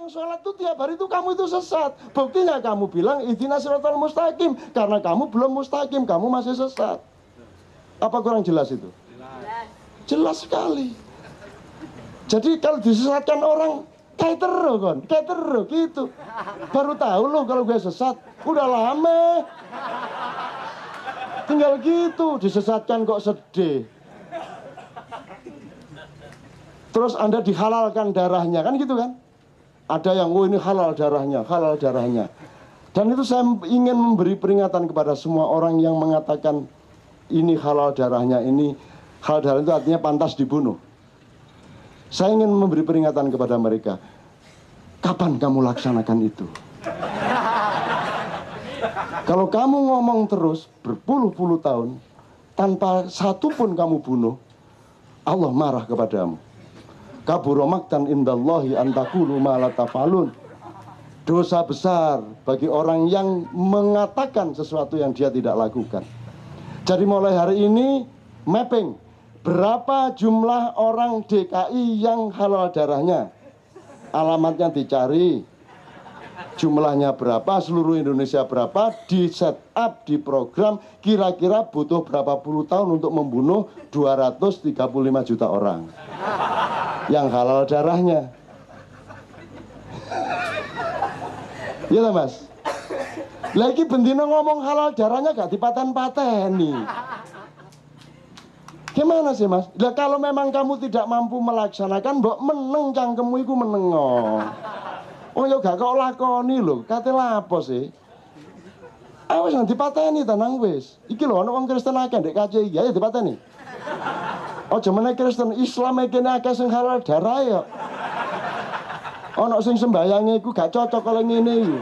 yang sholat itu tiap hari itu kamu itu sesat. Buktinya kamu bilang ihdinas siratal mustaqim. Karena kamu belum mustaqim, kamu masih sesat. Apa kurang jelas itu? Jelas sekali. Jadi kalau disesatkan orang, kayak terus gitu. Baru tahu loh kalau gue sesat. Udah lama. Tinggal gitu, disesatkan kok sedih. Terus Anda dihalalkan darahnya, kan gitu kan? Ada yang, oh ini halal darahnya. Dan itu saya ingin memberi peringatan kepada semua orang yang mengatakan ini halal darahnya, ini halal darah itu artinya pantas dibunuh. Saya ingin memberi peringatan kepada mereka. Kapan kamu laksanakan itu? Kalau kamu ngomong terus berpuluh-puluh tahun tanpa satu pun kamu bunuh, Allah marah kepadamu. Kabura maqtan indallahi an taqulu ma la taf'alun. Dosa besar bagi orang yang mengatakan sesuatu yang dia tidak lakukan. Jadi mulai hari ini mapping berapa jumlah orang DKI yang halal darahnya. Alamatnya dicari, jumlahnya berapa, seluruh Indonesia berapa, di set up, di program, kira-kira butuh berapa puluh tahun untuk membunuh 235 juta orang yang halal darahnya. Iya lah mas. Lagi bendino ngomong halal darahnya gak dipaten-pateni. Gimana sih mas? Lah kalau memang kamu tidak mampu melaksanakan, mbok meneng cangkemmu iku menengo. Oh ya gak kok lakoni lho, kate lapo sih? Wis nang dipateni tenang wis. Iki lho ana wong Kristen akeh ndek KCI, ya dipateni. Aja meneh Kristen, Islam kene akeh sing halal darah ya. Ana sing sembayange iku gak cocok karo ngene iki.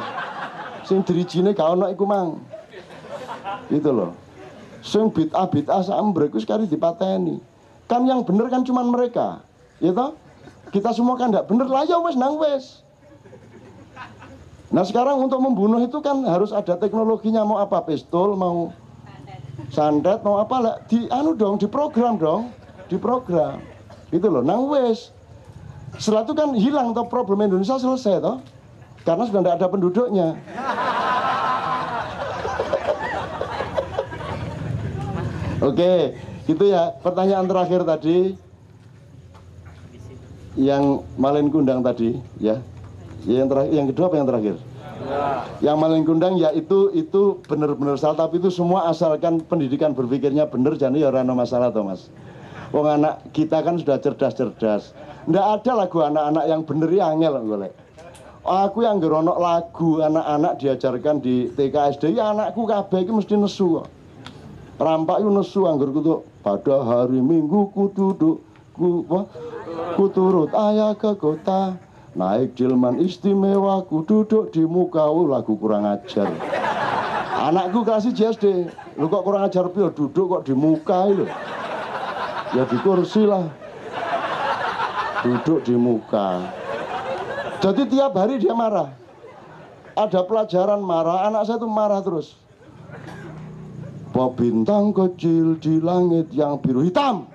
Sing drijine gak ana iku mang. Gitu loh. Sing bid'ah sambrek wis kari dipateni. Kan yang bener kan cuman mereka. Ya toh? Kita semua kan ndak bener lah ya wis nang wis. Nah sekarang untuk membunuh itu kan harus ada teknologinya, mau apa, pistol, mau santet, mau apa lah, diprogram dong, diprogram, gitu loh, nang wes. Setelah itu kan hilang toh, problem Indonesia selesai toh, karena sudah tidak ada penduduknya. Oke, gitu ya. Pertanyaan terakhir tadi, yang Malin Kundang tadi, ya. Yang kedua apa yang terakhir? Yang Malin Kundang ya itu benar-benar salah, tapi itu semua asalkan pendidikan berpikirnya benar, jadi ya ora masalah toh mas. Wong anak kita kan sudah cerdas-cerdas. Ndak ada lagu anak-anak yang bener ya angel golek. Aku yang ngeronok lagu anak-anak diajarkan di TK SD, ya anakku kabeh iki mesti nesu kok. Rampak itu nesu anggur kudu pada hari Minggu ku duduk ku turut ayah ke kota. Naik delman istimewa, ku duduk di muka, lagu kurang ajar. Anakku kasih JSD, lu kok kurang ajar pio, duduk kok di muka itu. Ya di kursi lah. Duduk di muka. Jadi tiap hari dia marah. Ada pelajaran marah, anak saya tuh marah terus. Bintang kecil di langit yang biru hitam.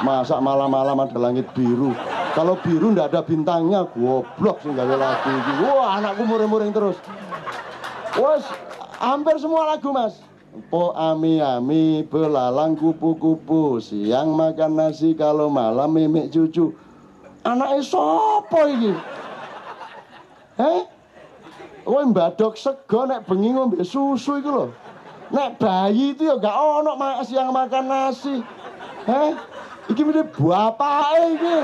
Masa malam-malam ada langit biru. Kalau biru ndak ada bintangnya, goblok sih gawe lagu iki. Wah, anakku muring-muring terus. Wes, hampir semua lagu, Mas. Po ami-ami, belalang kupu-kupu, siang makan nasi, kalau malam mimik cucu. Anake sapa iki? Kowe mbadok sego nek bengi ngombe susu iku lho. Nek bayi itu ya gak ono siang makan nasi. Iki mirip bapake iki.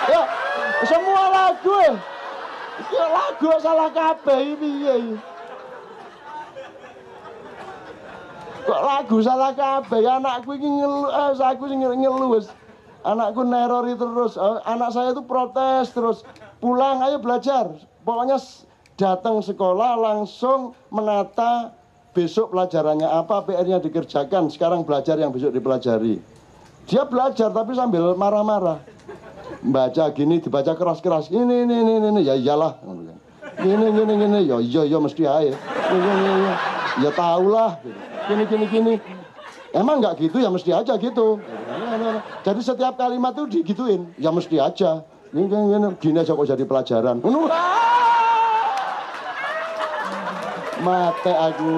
Ya, semua lagu. Iki lagu salah kabeh piye. Kok lagu salah kabeh, anakku iki ngeluh, aku sing ngeluh wis. Anakku nerori terus, anak saya itu protes terus. Pulang ayo belajar. Pokoknya datang sekolah langsung menata besok pelajarannya apa, PR-nya dikerjakan, sekarang belajar yang besok dipelajari. Dia belajar tapi sambil marah-marah. Baca gini dibaca keras-keras. Ini ya iyalah. Gini ya iya mesti aja. Ini ya tahulah. Gini. Emang nggak gitu ya mesti aja gitu. Jadi setiap kalimat tuh digituin, ya mesti aja. Gini aja kok jadi pelajaran. Mate aku,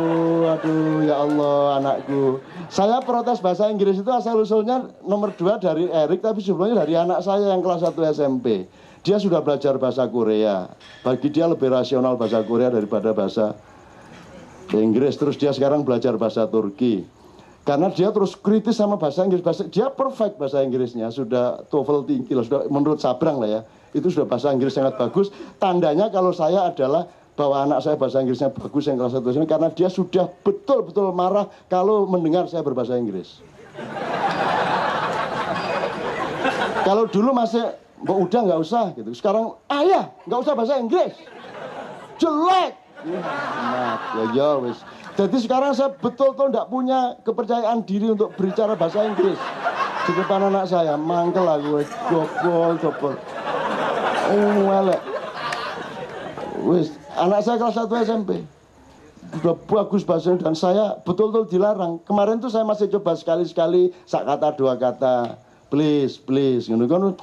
aduh ya Allah anakku. Saya protes bahasa Inggris itu asal-usulnya nomor 2 dari Erik, tapi sebelumnya dari anak saya yang kelas 1 SMP. Dia sudah belajar bahasa Korea. Bagi dia lebih rasional bahasa Korea daripada bahasa Inggris. Terus dia sekarang belajar bahasa Turki. Karena dia terus kritis sama bahasa Inggris. Dia perfect bahasa Inggrisnya. Sudah TOEFL tinggi lah, sudah menurut Sabrang lah ya. Itu sudah bahasa Inggris sangat bagus. Tandanya kalau saya adalah bahwa anak saya bahasa Inggrisnya bagus yang kelas 1 SMP, karena dia sudah betul-betul marah kalau mendengar saya berbahasa Inggris. Kalau dulu masih, udah nggak usah gitu. Sekarang, ayah nggak usah bahasa Inggris, jelek. Nah, ya wis. Jadi sekarang saya betul-betul nggak punya kepercayaan diri untuk berbicara bahasa Inggris di depan anak saya. Mangkel aku, jopol. Welek. Wis, anak saya kelas 1 SMP. Sudah bagus bahasanya dan saya betul-betul dilarang. Kemarin tuh saya masih coba sekali-sekali sak kata 2 kata. Please, ngono kan.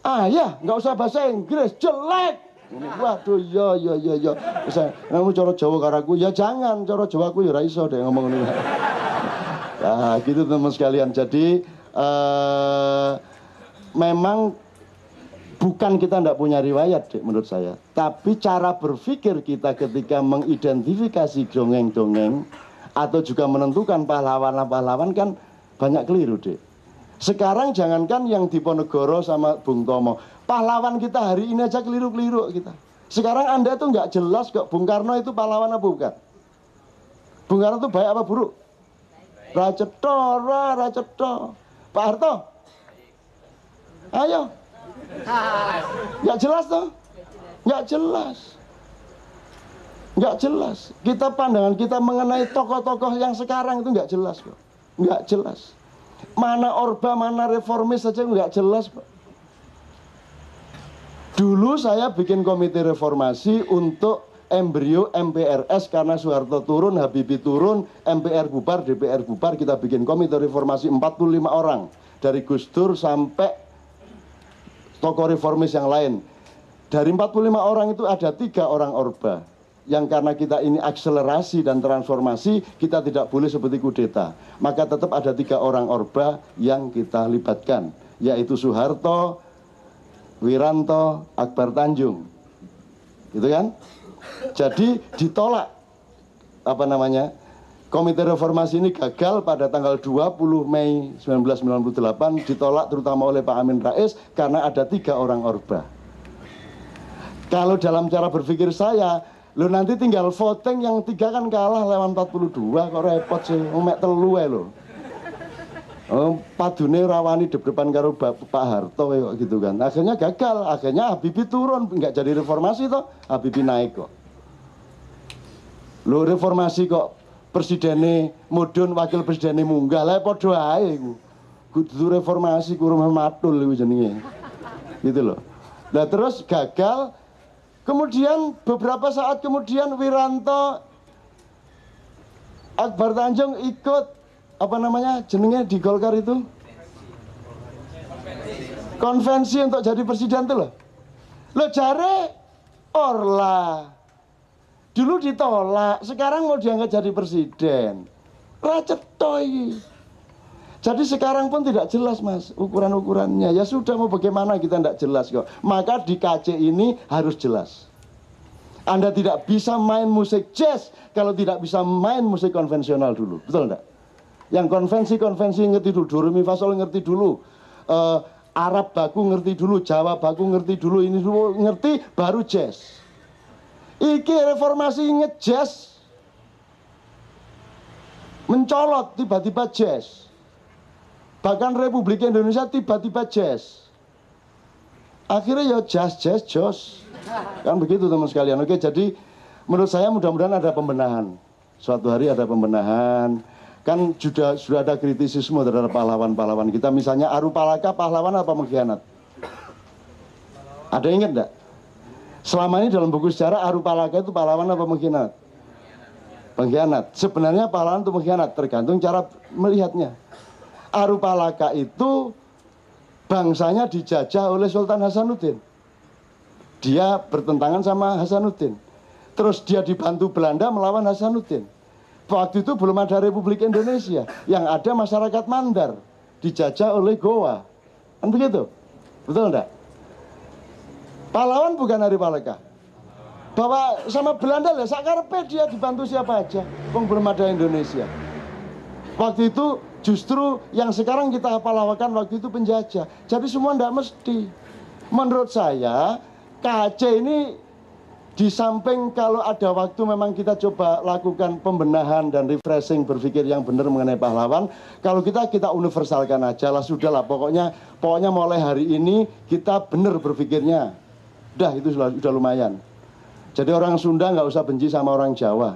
Ayah, nggak usah bahasa Inggris, jelek. Waduh, yo. Bisa kamu cara Jawa karaku, ya jangan cara Jawaku ya ra iso deh ngomong ngono. Nah, gitu teman sekalian. Jadi memang bukan kita tidak punya riwayat, Dek, menurut saya. Tapi cara berpikir kita ketika mengidentifikasi dongeng-dongeng atau juga menentukan pahlawan-pahlawan kan banyak keliru, Dek. Sekarang jangankan yang Diponegoro sama Bung Tomo, pahlawan kita hari ini aja keliru-keliru kita. Sekarang Anda tuh nggak jelas kok Bung Karno itu pahlawan apa bukan. Bung Karno itu baik apa buruk? Racetho. Pak Harto? Ayo. Nggak jelas toh? Nggak jelas. Kita pandangan kita mengenai tokoh-tokoh yang sekarang itu nggak jelas kok. Nggak jelas. Mana Orba, mana reformis saja nggak jelas kok. Dulu saya bikin komite reformasi untuk embrio MPRS karena Soeharto turun, Habibie turun, MPR bubar, DPR bubar, kita bikin komite reformasi 45 orang dari Gus Dur sampai tokoh reformis yang lain. Dari 45 orang itu ada 3 orang Orba yang karena kita ini akselerasi dan transformasi, kita tidak boleh seperti kudeta. Maka tetap ada 3 orang Orba yang kita libatkan, yaitu Soeharto, Wiranto, Akbar Tanjung, gitu kan? Jadi ditolak komite reformasi ini gagal pada tanggal 20 Mei 1998, ditolak terutama oleh Pak Amin Rais karena ada 3 orang Orba. Kalau dalam cara berpikir saya, lo nanti tinggal voting yang 3 kan kalah lewat 42, kok repot sih, mek telu lo. Padune rawani depan karo Pak Harto kok gitu kan. Akhirnya gagal, akhirnya Habibie turun, nggak jadi reformasi toh, Habibie naik kok. Lo reformasi kok presidennya mudun, wakil presidennya munggah, lah padha ae iku. Kudu reformasi kurang matul iku jenenge. Gitu loh. Nah terus gagal. Kemudian beberapa saat kemudian Wiranto, Akbar Tanjung ikut jenenge di Golkar itu konvensi untuk jadi presiden tuh lo jare Orla dulu ditolak, sekarang mau diangkat jadi presiden, Racetho iki. Jadi sekarang pun tidak jelas mas ukuran-ukurannya. Ya sudah, mau bagaimana kita tidak jelas kok. Maka di KC ini harus jelas. Anda tidak bisa main musik jazz kalau tidak bisa main musik konvensional dulu, betul enggak? Yang konvensi ngerti dulu, do re mi fa sol ngerti dulu, Arab baku ngerti dulu, Jawa baku ngerti dulu, ini dulu ngerti, baru jazz. Iki reformasi ngejazz, mencolot tiba-tiba jazz. Bahkan Republik Indonesia tiba-tiba jazz. Akhirnya ya jazz, jos. Kan begitu teman sekalian. Oke, jadi menurut saya mudah-mudahan ada pembenahan. Suatu hari ada pembenahan. Kan sudah ada kritisisme terhadap pahlawan-pahlawan kita. Misalnya Arupalaka pahlawan apa mengkhianat? Ada yang ingat enggak? Selama ini dalam buku sejarah Arupalaka itu pahlawan apa mengkhianat? Pengkhianat. Sebenarnya pahlawan itu mengkhianat, tergantung cara melihatnya. Arupalaka itu bangsanya dijajah oleh Sultan Hasanuddin. Dia bertentangan sama Hasanuddin. Terus dia dibantu Belanda melawan Hasanuddin. Waktu itu belum ada Republik Indonesia, yang ada masyarakat Mandar, dijajah oleh Goa. Kan begitu? Betul enggak? Pahlawan bukan Hari Paleka. Bahwa sama Belanda lah, sakarpe dia dibantu siapa aja. Kok belum ada Indonesia. Waktu itu justru yang sekarang kita pahlawakan waktu itu penjajah. Jadi semua enggak mesti. Menurut saya KAC ini di samping kalau ada waktu memang kita coba lakukan pembenahan dan refreshing berpikir yang benar mengenai pahlawan. Kalau kita universalkan aja lah, sudahlah pokoknya mulai hari ini kita benar berpikirnya. Dah itu sudah lumayan. Jadi orang Sunda nggak usah benci sama orang Jawa.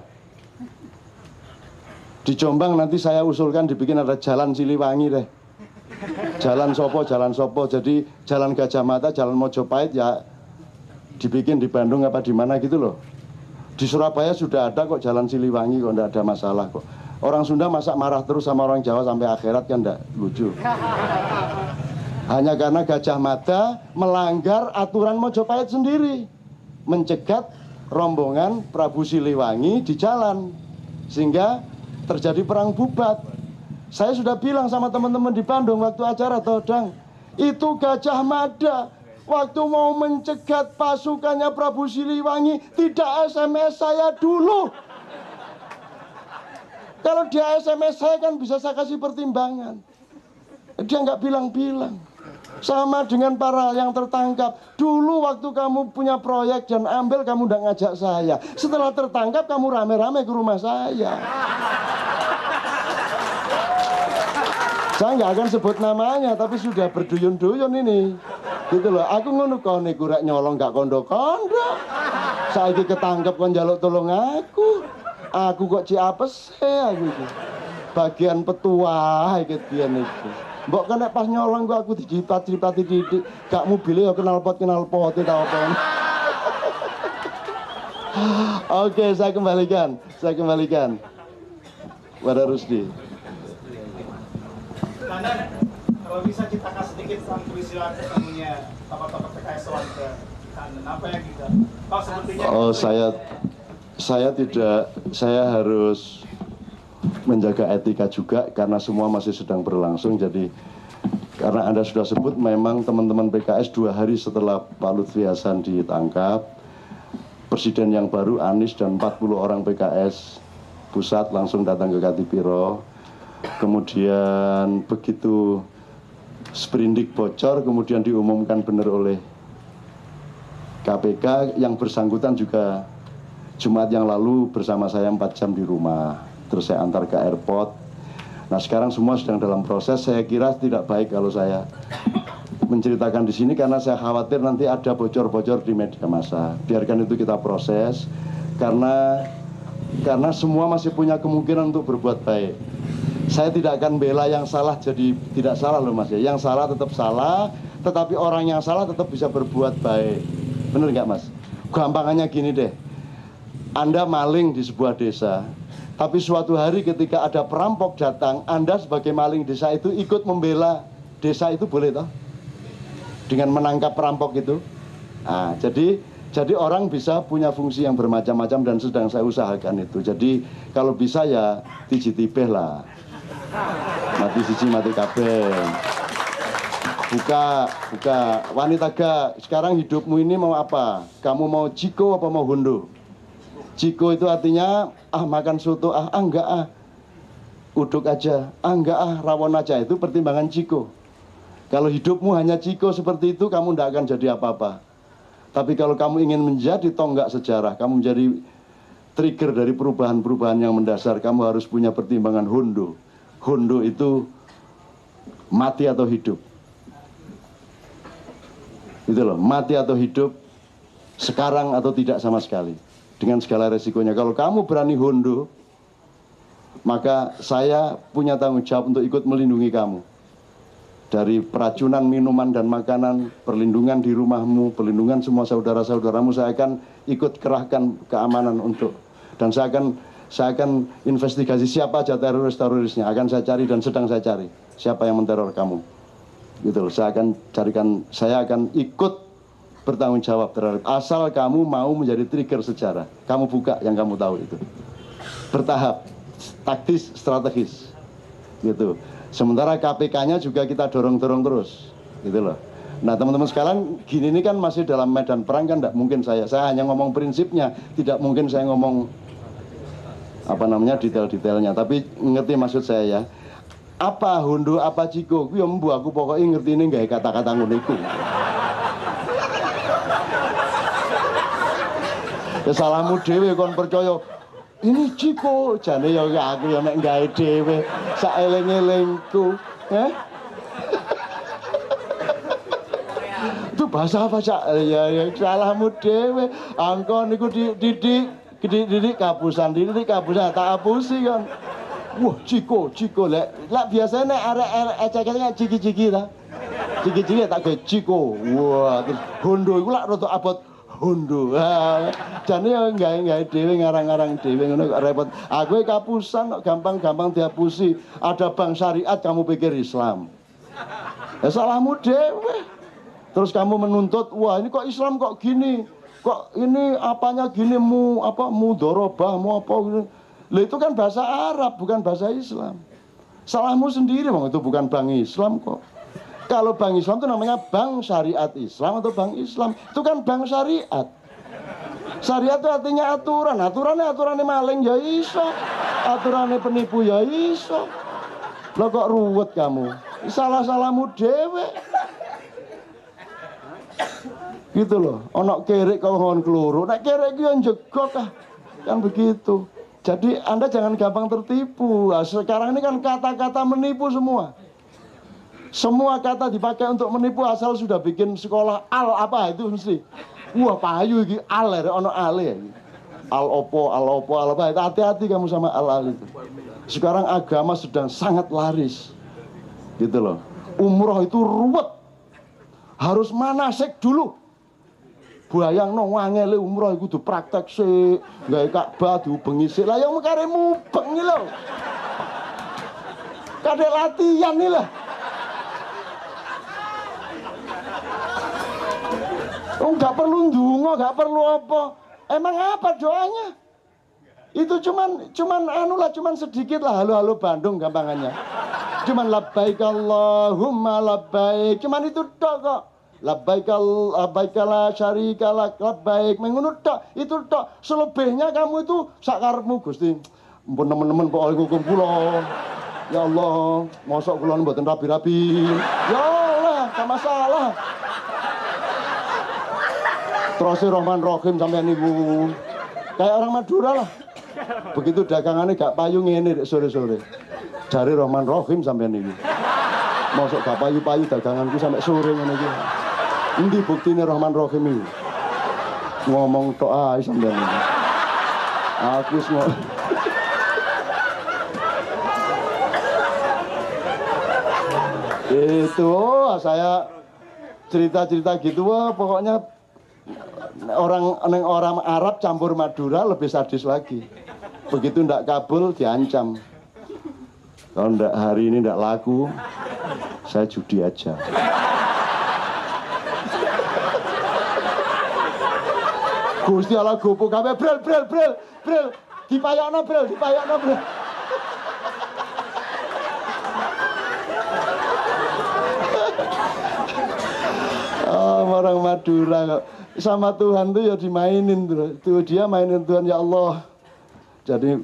Di Jombang nanti saya usulkan dibikin ada jalan Siliwangi deh. Jalan Sopo. Jadi jalan Gajah Mada, jalan Mojopahit ya dibikin di Bandung apa di mana gitu loh. Di Surabaya sudah ada kok jalan Siliwangi kok, enggak ada masalah kok. Orang Sunda masa marah terus sama orang Jawa sampai akhirat kan enggak lucu. Hanya karena Gajah Mada melanggar aturan Mojopahit sendiri, mencegat rombongan Prabu Siliwangi di jalan, sehingga terjadi perang bubat. Saya sudah bilang sama teman-teman di Bandung waktu acara Todang, itu Gajah Mada waktu mau mencegat pasukannya Prabu Siliwangi tidak SMS saya dulu. Kalau dia SMS saya kan bisa saya kasih pertimbangan. Dia nggak bilang-bilang. Sama dengan para yang tertangkap. Dulu waktu kamu punya proyek dan ambil kamu udah ngajak saya. Setelah tertangkap kamu rame-rame ke rumah saya. Saya nggak akan sebut namanya, tapi sudah berduyun-duyun ini. Gitu loh, aku ngono kone kurek nyolong gak kondo-kondo. Saiki ketangkep kon njaluk tolong aku. Aku kok ciapes aku iki. Bagian petua iki biyen iki. Mbok kena pas nyolong kok aku dijipat-jipati titik. Gak mobile ya knalpot ta apa. Oke, saya kembalikan pada Rusdi. Anda kalau bisa ceritakan sedikit tentang peristiwa ketemunya tokoh-tokoh PKS soal ke Anda, apa yang kita? Kalau sepertinya. Oh, saya tidak, saya harus menjaga etika juga karena semua masih sedang berlangsung. Jadi karena Anda sudah sebut, memang teman-teman PKS 2 hari setelah Pak Lutfi Hasan ditangkap, Presiden yang baru Anies dan 40 orang PKS pusat langsung datang ke Katipiro. Kemudian begitu sprindik bocor, kemudian diumumkan benar oleh KPK. Yang bersangkutan juga Jumat yang lalu bersama saya 4 jam di rumah. Terus saya antar ke airport. Nah sekarang semua sedang dalam proses. Saya kira tidak baik kalau saya menceritakan di sini karena saya khawatir nanti ada bocor-bocor di media massa. Biarkan itu kita proses karena semua masih punya kemungkinan untuk berbuat baik. Saya tidak akan bela yang salah jadi tidak salah loh Mas ya. Yang salah tetap salah, tetapi orang yang salah tetap bisa berbuat baik. Bener nggak Mas? Gampangannya gini deh. Anda maling di sebuah desa, tapi suatu hari ketika ada perampok datang, Anda sebagai maling desa itu ikut membela desa itu, boleh toh? Dengan menangkap perampok itu. Nah, jadi orang bisa punya fungsi yang bermacam-macam dan sedang saya usahakan itu. Jadi kalau bisa ya tijitibeh lah. Mati siji mati kabeh. Buka wanita ga, sekarang hidupmu ini mau apa? Kamu mau jiko apa mau hundo? Jiko itu artinya makan soto, enggak uduk aja, enggak rawon aja, itu pertimbangan jiko. Kalau hidupmu hanya jiko seperti itu, kamu tidak akan jadi apa-apa. Tapi kalau kamu ingin menjadi tonggak sejarah, kamu menjadi trigger dari perubahan-perubahan yang mendasar, kamu harus punya pertimbangan hundo. Hundo itu mati atau hidup. Itu loh, mati atau hidup, sekarang atau tidak sama sekali. Dengan segala resikonya. Kalau kamu berani hundo, maka saya punya tanggung jawab untuk ikut melindungi kamu. Dari peracunan minuman dan makanan, perlindungan di rumahmu, perlindungan semua saudara-saudaramu, saya akan ikut kerahkan keamanan untuk. Dan saya akan investigasi siapa aja terorisnya, akan saya cari dan sedang saya cari siapa yang menteror kamu. Gitu loh. Saya akan ikut bertanggung jawab terhadap, asal kamu mau menjadi trigger sejarah. Kamu buka yang kamu tahu itu. Bertahap, taktis, strategis. Gitu. Sementara KPK-nya juga kita dorong-dorong terus. Gitu loh. Nah, teman-teman sekalian, gini ini kan masih dalam medan perang kan, tidak mungkin saya hanya ngomong prinsipnya, tidak mungkin saya ngomong detail-detailnya, tapi ngerti maksud saya ya. Apa hondo apa ciko, ku ya mbu aku pokoknya ngerti ini nggak kata-kata ngono iku. Ya salahmu dhewe kon percaya ini ciko jane ya aku ya nek gawe dhewe sak eling-elingku, Itu bahasa apa cak? Ya salahmu dhewe. Angkon niku didik kapusan tak apusi kan. Wah, ciko lek biasanya nek arek ecek-ecek ciki-ciki ta. Ciki-ciki tak gawe ciko. Wah, terus hondo iku lak rada abot hondo. Jane ya gawe dhewe ngarang-ngarang dhewe ngono kok repot. Aku kapusan kok gampang-gampang diapusi. Ada bank syariat kamu pikir Islam. Ya salahmu dhewe. Terus kamu menuntut, wah ini kok Islam kok gini? Kok ini apanya gini mudharabah, apa gini. Lah itu kan bahasa Arab, bukan bahasa Islam. Salahmu sendiri, Bang, itu bukan bank Islam kok. Kalau bank Islam itu namanya bank syariat Islam atau bank Islam. Itu kan bank syariat. Syariat itu artinya aturan. Aturannya maling ya iso. Aturannya penipu ya iso. Lo kok ruwet kamu? Salah-salahmu dewe. Gitu loh. Ono kerek kau ngon keluru. Nek kerek ki yo njegok ah. Kan begitu. Jadi Anda jangan gampang tertipu. Nah, sekarang ini kan kata-kata menipu semua. Semua kata dipakai untuk menipu asal sudah bikin sekolah al apa itu mesti. Wah payu iki al ono ale. Al opo apa. Hati-hati kamu sama al itu. Sekarang agama sedang sangat laris. Gitu loh. Umroh itu ruwet. Harus manasik dulu. Bayang no wangele umroh iku kudu praktek sik, gawe Ka'bah diubengi sik. Lah yang mekare mubeng iki lho. Kadek latihan iki lah. Enggak perlu ndonga, enggak perlu apa. Emang apa doanya? Itu cuman sedikit lah halo-halo Bandung gampangannya. Cuman labbaik Allahumma labbaik. Cuman itu tok kok. Labbaik la syarika lak labbaik. Mengono tok, itu tok. Selebihnya kamu itu sakarepmu Gusti. Mumpun teman-teman pokoke hukum kula. Ya Allah, mosok kula mboten rabi-rabi. Ya Allah, gak masalah. Terus Rahman Rahim sampean niku. Kayak orang Madura lah. Begitu dagangannya gak payu ngene sore-sore. Jare Rahman Rahim sampean niku. Mosok gak payu-payu daganganku sampai sore ngene iki. Endi buktine Rahman Rahim iki? Ngomong tok ae sampean iki. Aku wis itu saya cerita-cerita gitu wah pokoknya orang Arab campur Madura lebih sadis lagi. Begitu ndak kabul diancam. Kalau ndak hari ini ndak laku, saya judi aja. Gusti Allah gopo kabeh brel. Dipayakno brel. Orang Madura kok sama Tuhan tuh ya dimainin tuh dia mainin Tuhan ya Allah. Jadi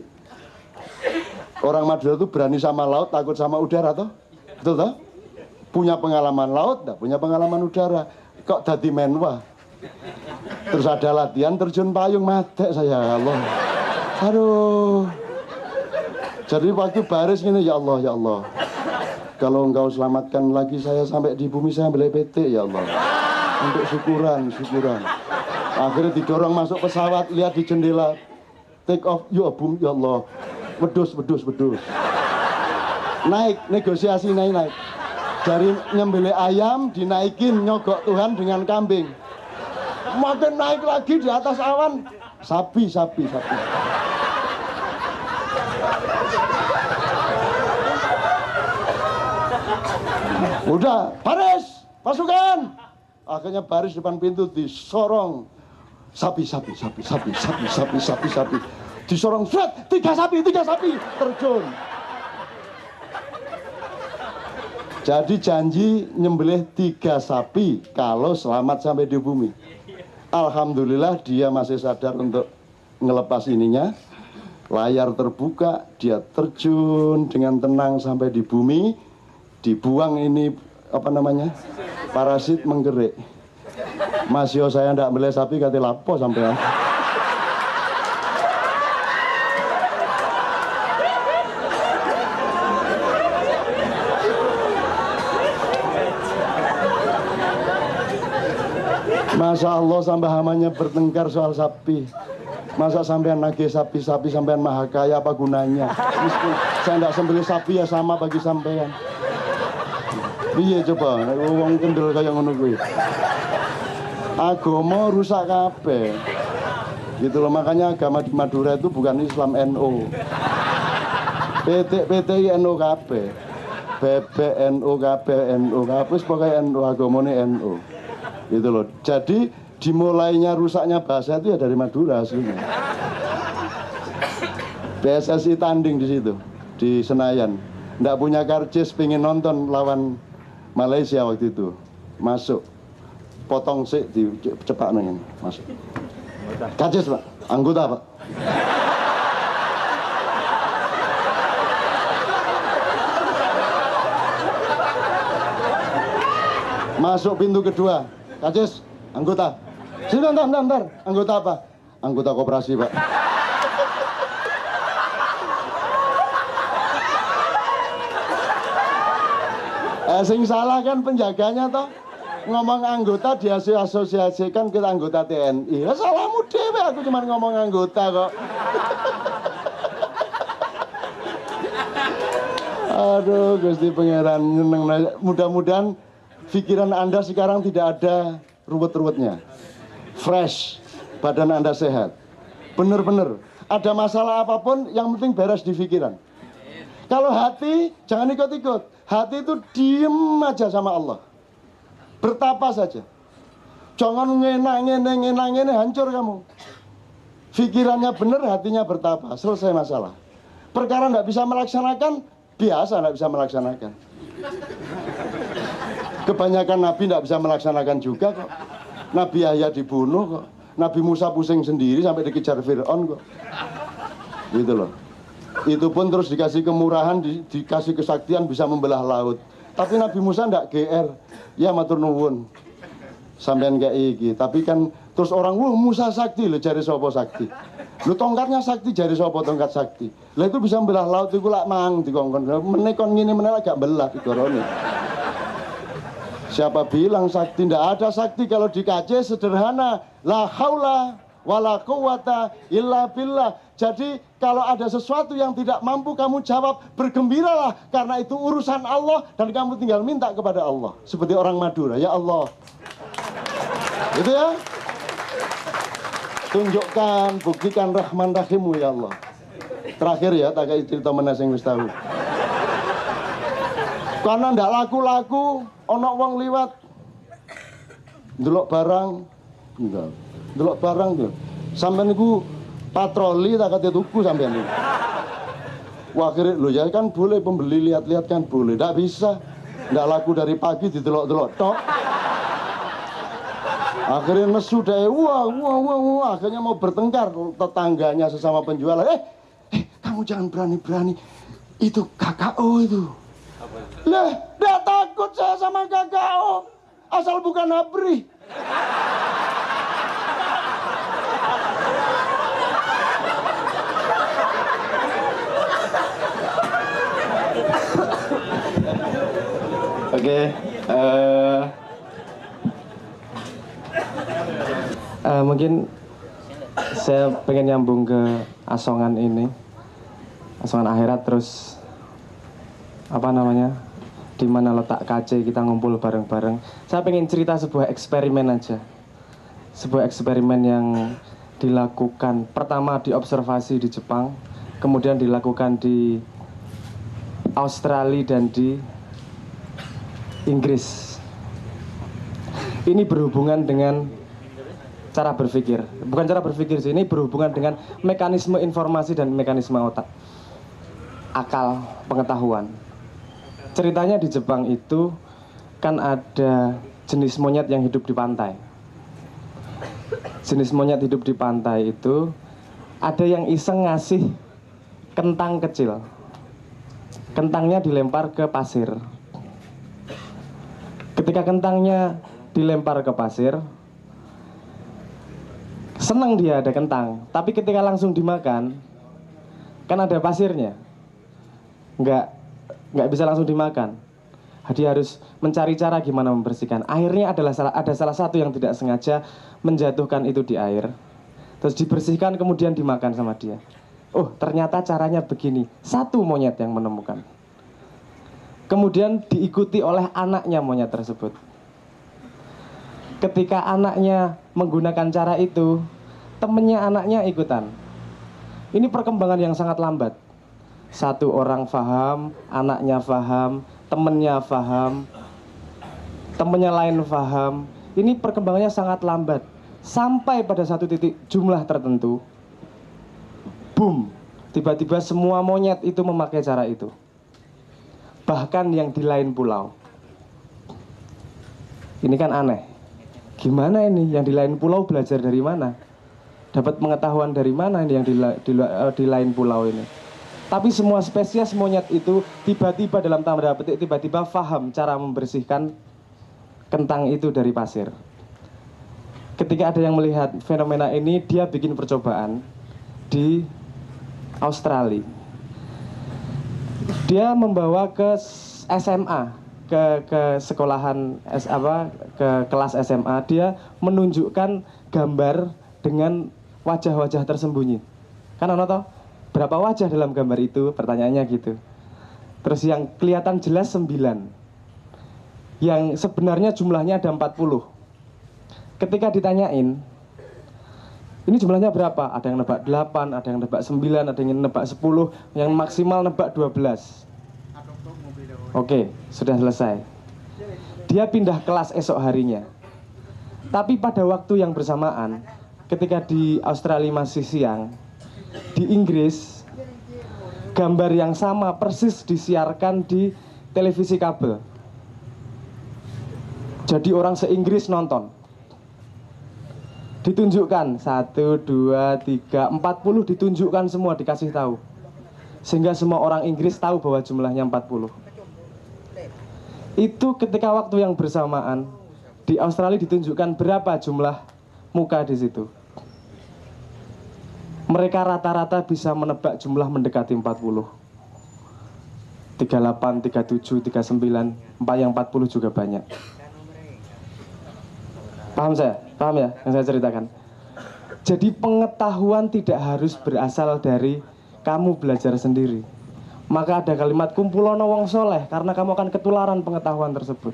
orang Madura tuh berani sama laut, takut sama udara toh, betul toh? Punya pengalaman laut, tak punya pengalaman udara. Kok dadi menwa? Terus ada latihan terjun payung mate saya Allah. Aduh. Jadi waktu baris gini ya Allah. Kalau engkau selamatkan lagi saya sampai di bumi saya boleh PT ya Allah. Untuk syukuran. Akhirnya didorong masuk pesawat, lihat di jendela. Take off, ya boom, ya Allah. Wedus. Naik, negosiasi naik. Dari nyembelih ayam, dinaikin, nyogok Tuhan dengan kambing. Makin naik lagi di atas awan, sapi. Udah, baris, pasukan. Akhirnya baris depan pintu disorong. Sapi. Disorong, surat, 3 sapi, terjun. Jadi janji nyembelih 3 sapi kalau selamat sampai di bumi. Alhamdulillah dia masih sadar untuk ngelepas ininya. Layar terbuka, dia terjun dengan tenang sampai di bumi. Dibuang ini parasit menggerik. Mas yo saya ndak beli sapi kate lapo sampean. Masya Allah sampai hamanya bertengkar soal sapi. Masa sampean nagih sapi sampean maha kaya apa gunanya? Meskipun saya tidak sembelih sapi ya sama bagi sampean. Iya coba, wong kendel kayak ngono kuwi. Agama rusak kabeh. Gitu loh, makanya agama di Madura itu bukan Islam NU. PT NU kabeh. BBNU kabeh NU kabeh pokoke NU agamane NU. Gitu loh. Jadi dimulainya rusaknya bahasa itu ya dari Madura aslinya. PSSI tanding di situ di Senayan. Nggak punya karcis, pengen nonton lawan Malaysia waktu itu. Masuk. Potong sik di cepak nang masuk. Karcis, Pak. Anggota, Pak. Masuk pintu kedua. Karcis, anggota. Sini, bentar. Anggota apa? Anggota koperasi, Pak. Sing salah kan penjaganya toh. Ngomong anggota diasosiasikan ke anggota TNI. Ya salahmu dhewe, aku cuma ngomong anggota kok. Aduh, Gusti Pangeran nyeneng. Mudah-mudahan pikiran Anda sekarang tidak ada ruwet-ruwetnya. Fresh, badan Anda sehat. Bener-bener, ada masalah apapun yang penting beres di pikiran. Kalau hati, jangan ikut-ikut. Hati itu diem aja sama Allah. Bertapa saja. Jangan ngenak-ngenek hancur kamu. Pikirannya bener, hatinya bertapa. Selesai masalah. Perkara nggak bisa melaksanakan, biasa nggak bisa melaksanakan. Kebanyakan Nabi nggak bisa melaksanakan juga kok. Nabi Yahya dibunuh kok. Nabi Musa pusing sendiri sampai dikejar Fir'aun kok. Gitu loh. Itu pun terus dikasih kemurahan, dikasih kesaktian bisa membelah laut. Tapi Nabi Musa ndak GR. Ya matur nuwun. Sampean kayak iki. Tapi kan terus orang, wah Musa sakti loh, jari sopo sakti. Lu tongkatnya sakti, jari sopo tongkat sakti. Lah itu bisa membelah laut itu lak mang dikongkon. Menekon ngene meneh gak belah pikorone. Siapa bilang sakti? Ndak ada sakti kalau dikaji sederhana. La haula wala quwata illa billah. Jadi kalau ada sesuatu yang tidak mampu kamu jawab, bergembiralah karena itu urusan Allah dan kamu tinggal minta kepada Allah. Seperti orang Madura, ya Allah. Gitu ya. Tunjukkan, buktikan Rahman Rahimmu ya Allah. Terakhir ya, tak kayak cerita mana sing wis tahu. Karena ndak laku-laku, ono wong liwat ndelok barang, enggak. Ndelok barang tuh. Sampai niku patroli tak kate tuku sampean niku. Wah akhirnya lo ya kan boleh pembeli lihat-lihat kan boleh. Ndak bisa. Ndak laku dari pagi didelok-delok tok. Akhirnya nesu deh, wah, akhirnya mau bertengkar tetangganya sesama penjual. Kamu jangan berani-berani. Itu KKO itu. Lah, ndak takut saya sama KKO. Asal bukan ABRI. Oke, mungkin saya pengen nyambung ke asongan ini, asongan akhirat, terus di mana letak KC kita ngumpul bareng-bareng. Saya pengen cerita sebuah eksperimen aja, sebuah eksperimen yang dilakukan pertama diobservasi di Jepang, kemudian dilakukan di Australia dan di Inggris. Ini berhubungan dengan cara berpikir. Bukan cara berpikir sih, ini berhubungan dengan mekanisme informasi dan mekanisme otak. Akal pengetahuan. Ceritanya di Jepang itu kan ada jenis monyet yang hidup di pantai. Jenis monyet hidup di pantai itu ada yang iseng ngasih kentang kecil. Kentangnya dilempar ke pasir. Ketika kentangnya dilempar ke pasir, senang dia ada kentang. Tapi ketika langsung dimakan, kan ada pasirnya, nggak bisa langsung dimakan. Dia harus mencari cara gimana membersihkan. Akhirnya ada salah satu yang tidak sengaja menjatuhkan itu di air, terus dibersihkan kemudian dimakan sama dia. Oh, ternyata caranya begini. Satu monyet yang menemukan. Kemudian diikuti oleh anaknya monyet tersebut. Ketika anaknya menggunakan cara itu, temennya anaknya ikutan. Ini perkembangan yang sangat lambat. Satu orang paham, anaknya paham, temennya paham, temennya lain paham. Ini perkembangannya sangat lambat. Sampai pada satu titik jumlah tertentu, boom, tiba-tiba semua monyet itu memakai cara itu. Bahkan yang di lain pulau. Ini kan aneh. Gimana ini? Yang di lain pulau belajar dari mana? Dapat pengetahuan dari mana ini yang di lain pulau ini? Tapi semua spesies monyet itu tiba-tiba dalam tanda petik tiba-tiba paham cara membersihkan kentang itu dari pasir. Ketika ada yang melihat fenomena ini, dia bikin percobaan di Australia. Dia membawa ke SMA, ke sekolahan ke kelas SMA. Dia menunjukkan gambar dengan wajah-wajah tersembunyi. Kan ono toh? Berapa wajah dalam gambar itu? Pertanyaannya gitu. Terus yang kelihatan jelas 9. Yang sebenarnya jumlahnya ada 40. Ketika ditanyain, ini jumlahnya berapa? Ada yang nebak 8, ada yang nebak 9, ada yang nebak 10, yang maksimal nebak 12. Oke, sudah selesai. Dia pindah kelas esok harinya. Tapi pada waktu yang bersamaan, ketika di Australia masih siang, di Inggris, gambar yang sama persis disiarkan di televisi kabel. Jadi orang se-Inggris nonton. Ditunjukkan 1, 2, 3, 40 ditunjukkan semua, dikasih tahu. Sehingga semua orang Inggris tahu bahwa jumlahnya 40. Itu ketika waktu yang bersamaan di Australia ditunjukkan berapa jumlah muka di situ. Mereka rata-rata bisa menebak jumlah mendekati 40. 38, 37, 39, yang 40 juga banyak. Paham saya? Paham ya yang saya ceritakan? Jadi pengetahuan tidak harus berasal dari kamu belajar sendiri. Maka ada kalimat kumpulono wong soleh, karena kamu akan ketularan pengetahuan tersebut.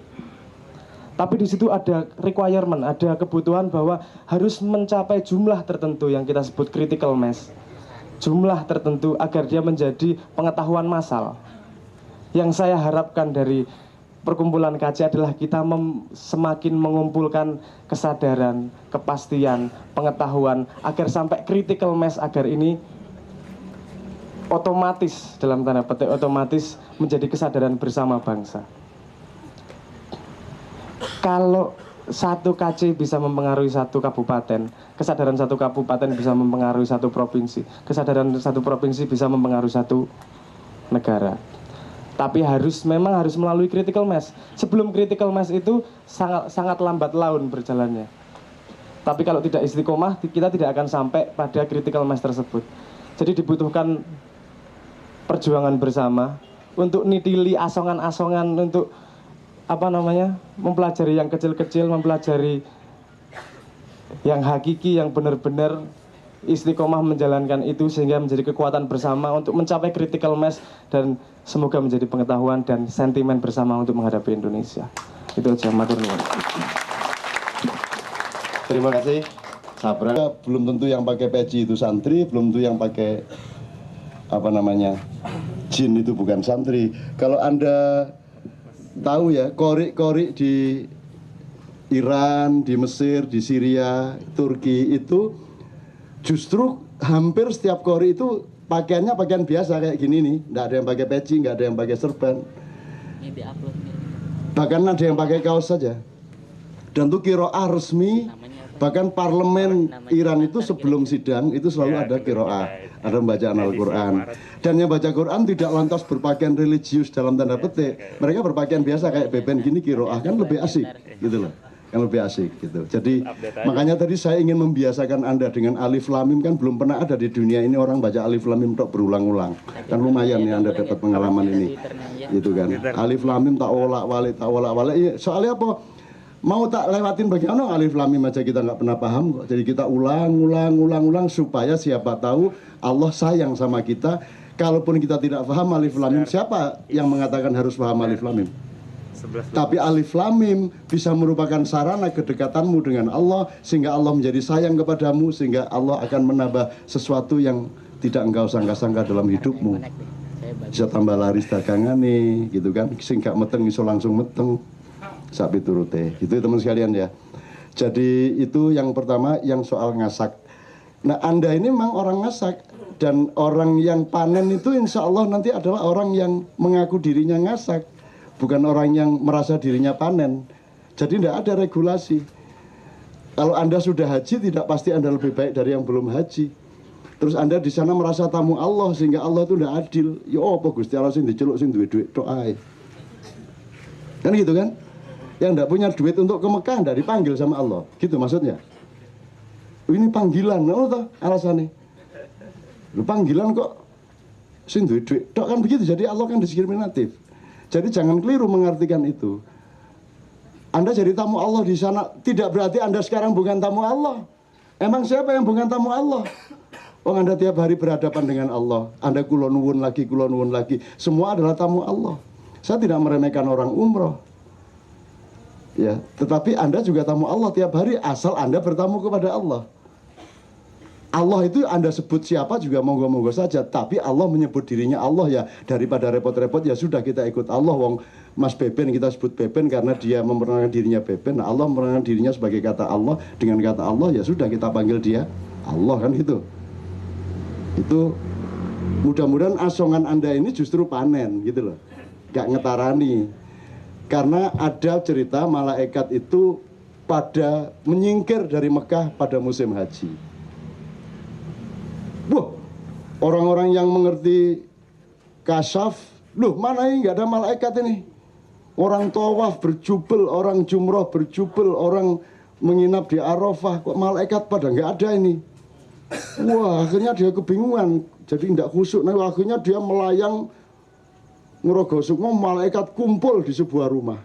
Tapi di situ ada requirement, ada kebutuhan bahwa harus mencapai jumlah tertentu yang kita sebut critical mass. Jumlah tertentu agar dia menjadi pengetahuan massal. Yang saya harapkan dari perkumpulan KC adalah kita semakin mengumpulkan kesadaran, kepastian, pengetahuan agar sampai critical mass, agar ini otomatis, dalam tanda petik otomatis menjadi kesadaran bersama bangsa. Kalau satu KC bisa mempengaruhi satu kabupaten, kesadaran satu kabupaten bisa mempengaruhi satu provinsi, kesadaran satu provinsi bisa mempengaruhi satu negara. Tapi memang harus melalui critical mass. Sebelum critical mass itu sangat lambat laun berjalannya. Tapi kalau tidak istiqomah, kita tidak akan sampai pada critical mass tersebut. Jadi dibutuhkan perjuangan bersama untuk nitili asongan-asongan, untuk mempelajari yang kecil-kecil, mempelajari yang hakiki, yang benar-benar istiqomah menjalankan itu sehingga menjadi kekuatan bersama untuk mencapai critical mass dan semoga menjadi pengetahuan dan sentimen bersama untuk menghadapi Indonesia. Itu aja, matur nuwun. Terima kasih. Sabra, belum tentu yang pakai peci itu santri, belum tentu yang pakai jin itu bukan santri. Kalau Anda tahu ya, korik-korik di Iran, di Mesir, di Syria, Turki itu justru hampir setiap korik itu pakaiannya pakaian biasa kayak gini nih, nggak ada yang pakai peci, nggak ada yang pakai serban. Bahkan ada yang pakai kaos saja. Dan itu kiroah resmi, bahkan parlemen Iran itu sebelum sidang itu selalu ada kiroah, ada bacaan Al-Quran. Dan yang baca Quran tidak lantas berpakaian religius dalam tanda petik, mereka berpakaian biasa kayak beben gini, kiroah kan lebih asik gitu loh, kan lebih asik gitu. Jadi makanya tadi saya ingin membiasakan Anda dengan alif lam mim, kan belum pernah ada di dunia ini orang baca alif lam mim tok berulang-ulang, kan lumayan ya Anda dapat pengalaman ini gitu kan. Alif lam mim tak olak-walik soalnya apa? Mau tak lewatin bagaimana alif lam mim aja kita nggak pernah paham kok. Jadi kita ulang supaya siapa tahu Allah sayang sama kita. Kalaupun kita tidak paham alif lam mim, siapa yang mengatakan harus paham alif lam mim? Tapi alif lam mim bisa merupakan sarana kedekatanmu dengan Allah, sehingga Allah menjadi sayang kepadamu, sehingga Allah akan menambah sesuatu yang tidak engkau sangka-sangka dalam hidupmu. Bisa tambah laris dagangan nih, gitu kan? Sehingga meteng iso langsung meteng. Sapi turute, itu teman sekalian ya. Jadi itu yang pertama, yang soal ngasak. Nah Anda ini memang orang ngasak, dan orang yang panen itu insya Allah nanti adalah orang yang mengaku dirinya ngasak, bukan orang yang merasa dirinya panen. Jadi tidak ada regulasi. Kalau Anda sudah haji, tidak pasti Anda lebih baik dari yang belum haji. Terus Anda di sana merasa tamu Allah, sehingga Allah itu tidak adil. Ya apa Gusti Allah sing diceluk sing duwe-duwe tok ae. Kan gitu kan? Yang tidak punya duit untuk ke Mekah tidak dipanggil sama Allah, gitu maksudnya. Ini panggilan, apa toh alasannya? Lu panggilan kok sing duit tok kan begitu. Jadi Allah kan diskriminatif. Jadi jangan keliru mengartikan itu. Anda jadi tamu Allah di sana tidak berarti Anda sekarang bukan tamu Allah. Emang siapa yang bukan tamu Allah? Oh Anda tiap hari berhadapan dengan Allah. Anda kulon nuwun lagi. Semua adalah tamu Allah. Saya tidak meremehkan orang umroh. Ya, tetapi Anda juga tamu Allah tiap hari asal Anda bertamu kepada Allah. Allah itu Anda sebut siapa juga monggo-monggo saja, tapi Allah menyebut dirinya Allah ya, daripada repot-repot ya sudah kita ikut Allah. Wong Mas Beben kita sebut Beben karena dia memperkenalkan dirinya Beben. Nah, Allah memperkenalkan dirinya sebagai kata Allah, dengan kata Allah ya sudah kita panggil dia Allah kan gitu. Itu mudah-mudahan asongan Anda ini justru panen gitu loh, gak ngetarani. Karena ada cerita malaikat itu pada menyingkir dari Mekah pada musim haji. Wah, orang-orang yang mengerti kasyaf, loh mana ini nggak ada malaikat ini? Orang tawaf berjubel, orang jumroh berjubel, orang menginap di Arafah, kok malaikat pada nggak ada ini? Wah, akhirnya dia kebingungan, jadi tidak khusyuk. Nah, akhirnya dia melayang ngerogosuknya, malaikat kumpul di sebuah rumah.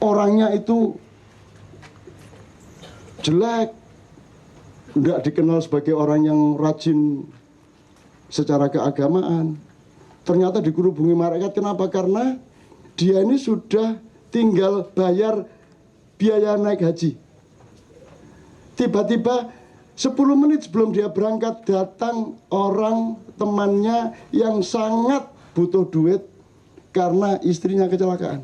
Orangnya itu jelek, tidak dikenal sebagai orang yang rajin secara keagamaan. Ternyata dikerubungi malaikat. Kenapa? Karena dia ini sudah tinggal bayar biaya naik haji. Tiba-tiba 10 menit sebelum dia berangkat datang orang temannya yang sangat butuh duit karena istrinya kecelakaan.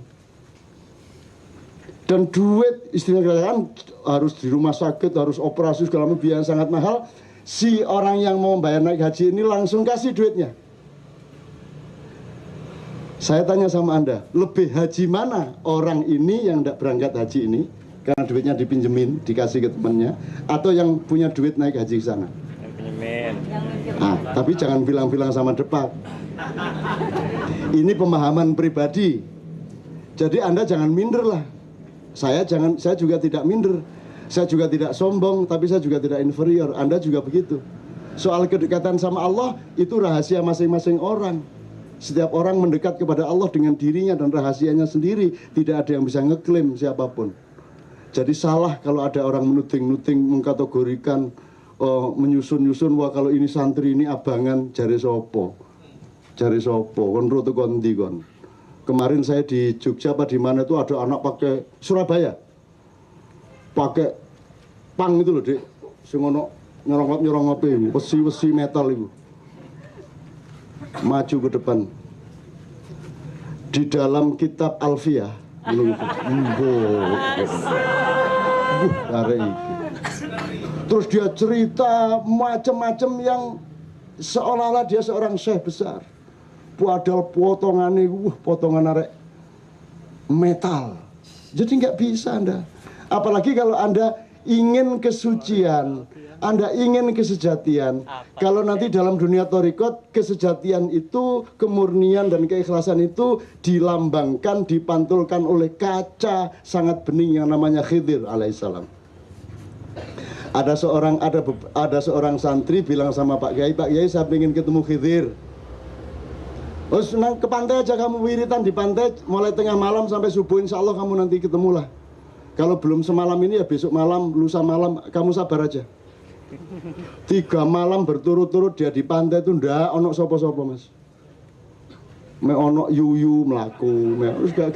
Dan duit istrinya kecelakaan harus di rumah sakit, harus operasi segala macam, biaya sangat mahal. Si orang yang mau bayar naik haji ini langsung kasih duitnya. Saya tanya sama Anda, lebih haji mana orang ini yang tidak berangkat haji ini karena duitnya dipinjemin, dikasih ke temannya, atau yang punya duit naik haji ke sana? Tapi jangan bilang-bilang sama depak. Ini pemahaman pribadi. Jadi Anda jangan minder lah. Saya juga tidak minder. Saya juga tidak sombong, tapi saya juga tidak inferior. Anda juga begitu. Soal kedekatan sama Allah itu rahasia masing-masing orang. Setiap orang mendekat kepada Allah dengan dirinya dan rahasianya sendiri. Tidak ada yang bisa ngeklaim siapapun. Jadi salah kalau ada orang menuding-nuding, mengkategorikan, menyusun-nyusun, wah kalau ini santri ini abangan, jari sopo, kon roto kon ndi kon. Kemarin saya di Jogja apa di mana itu ada anak pakai Surabaya, pakai pang itu loh dek, sing ono nyerongop ini, besi metal itu, maju ke depan. di dalam kitab Alfiyah terus dia cerita macam-macam yang seolah-olah dia seorang syekh besar, padahal potongannya potongan arek metal. Jadi nggak bisa Anda, apalagi kalau Anda ingin kesucian, Anda ingin kesejatian. Kalau nanti dalam dunia thariqat, kesejatian itu, kemurnian dan keikhlasan itu dilambangkan, dipantulkan oleh kaca sangat bening yang namanya Khidir alaihissalam. Ada seorang santri bilang sama Pak Kiai, saya ingin ketemu Khidir. Terus ke pantai aja kamu wiritan di pantai, mulai tengah malam sampai subuh, insya Allah kamu nanti ketemulah. Kalau belum semalam ini ya besok malam, lusa malam, kamu sabar aja. 3 malam berturut-turut dia di pantai itu ndak ono sopo-sopo Mas. Me ono yuyu melaku, terus gak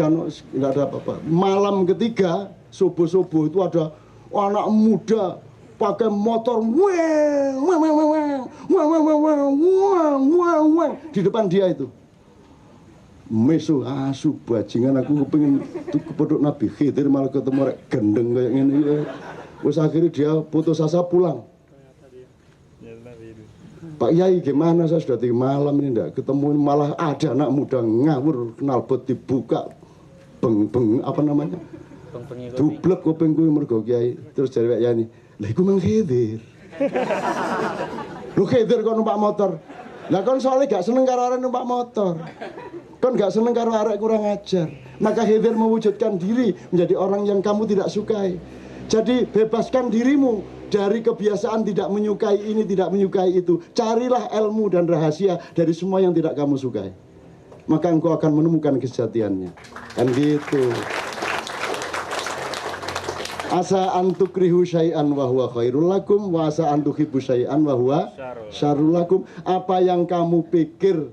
ada apa-apa. Malam ketiga subuh-subuh itu ada anak muda pakai motor di depan dia itu. Mesu asu bajingan, aku kepengin kepeduk Nabi Khidir malah ketemu rek gendeng kayak gini. Terus akhirnya dia putus asa pulang. Pak Yai gimana, saya sudah 3 malam ini enggak ketemu, malah ada anak muda ngawur knalpot dibuka beng apa namanya dublek kuping kuwi mergo Kiai. Terus jare Pak Yai ini, lha iku mang Khidir. Lu Khidir kok numpak motor. Lah kon soalnya gak seneng karo arek numpak motor. Kon gak seneng karo arek kurang ajar. Maka Khidir mewujudkan diri menjadi orang yang kamu tidak sukai. Jadi bebaskan dirimu dari kebiasaan tidak menyukai ini, tidak menyukai itu. Carilah ilmu dan rahasia dari semua yang tidak kamu sukai. Maka engkau akan menemukan kesejatiannya. Kan gitu. Asa antukrihu syai'an wa huwa khairul lakum wa asa antuhibbu syai'an wa huwa syarrul lakum. Apa yang kamu pikir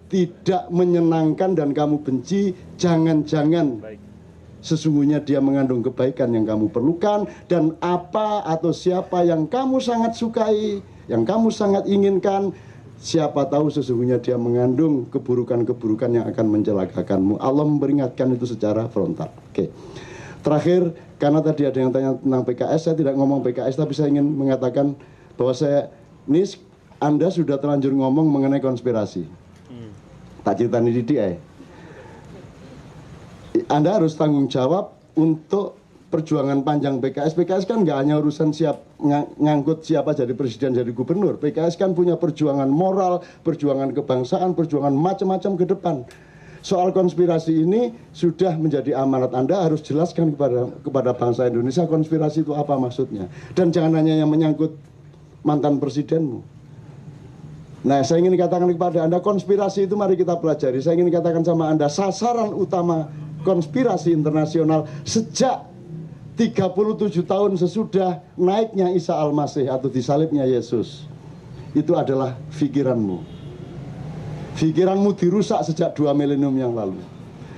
tidak menyenangkan dan kamu benci, jangan-jangan sesungguhnya dia mengandung kebaikan yang kamu perlukan. Dan apa atau siapa yang kamu sangat sukai, yang kamu sangat inginkan, siapa tahu sesungguhnya dia mengandung keburukan-keburukan yang akan mencelakakanmu. Allah memperingatkan itu secara frontal. Oke. Terakhir, karena tadi ada yang tanya tentang PKS, saya tidak ngomong PKS, tapi saya ingin mengatakan bahwa Anda sudah terlanjur ngomong mengenai konspirasi. Tak cerita ini didik Anda harus tanggung jawab untuk perjuangan panjang PKS. PKS kan nggak hanya urusan ngangkut siapa jadi presiden, jadi gubernur. PKS kan punya perjuangan moral, perjuangan kebangsaan, perjuangan macam-macam ke depan. Soal konspirasi ini sudah menjadi amanat Anda, harus jelaskan kepada bangsa Indonesia konspirasi itu apa maksudnya. Dan jangan hanya yang menyangkut mantan presidenmu. Nah, saya ingin katakan kepada Anda, konspirasi itu mari kita pelajari. Saya ingin katakan sama Anda, sasaran utama konspirasi internasional sejak 37 tahun sesudah naiknya Isa Al-Masih atau disalibnya Yesus, itu adalah pikiranmu. Pikiranmu dirusak sejak 2 milenium yang lalu.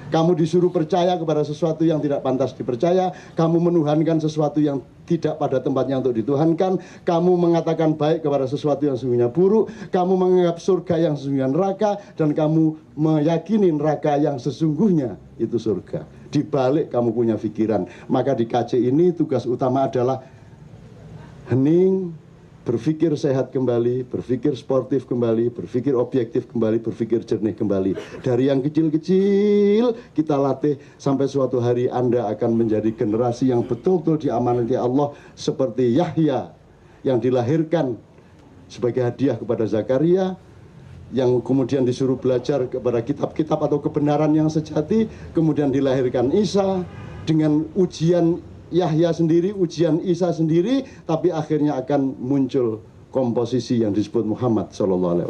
Kamu disuruh percaya kepada sesuatu yang tidak pantas dipercaya. Kamu menuhankan sesuatu yang tidak pada tempatnya untuk dituhankan. Kamu mengatakan baik kepada sesuatu yang sesungguhnya buruk. Kamu menganggap surga yang sesungguhnya neraka. Dan kamu meyakini neraka yang sesungguhnya itu surga. Di balik kamu punya pikiran. Maka di KC ini tugas utama adalah hening, berpikir sehat kembali, berpikir sportif kembali, berpikir objektif kembali, berpikir jernih kembali. Dari yang kecil-kecil kita latih sampai suatu hari Anda akan menjadi generasi yang betul-betul diamanati Allah seperti Yahya yang dilahirkan sebagai hadiah kepada Zakaria, yang kemudian disuruh belajar kepada kitab-kitab atau kebenaran yang sejati, kemudian dilahirkan Isa dengan ujian Yahya sendiri, ujian Isa sendiri, tapi akhirnya akan muncul komposisi yang disebut Muhammad SAW.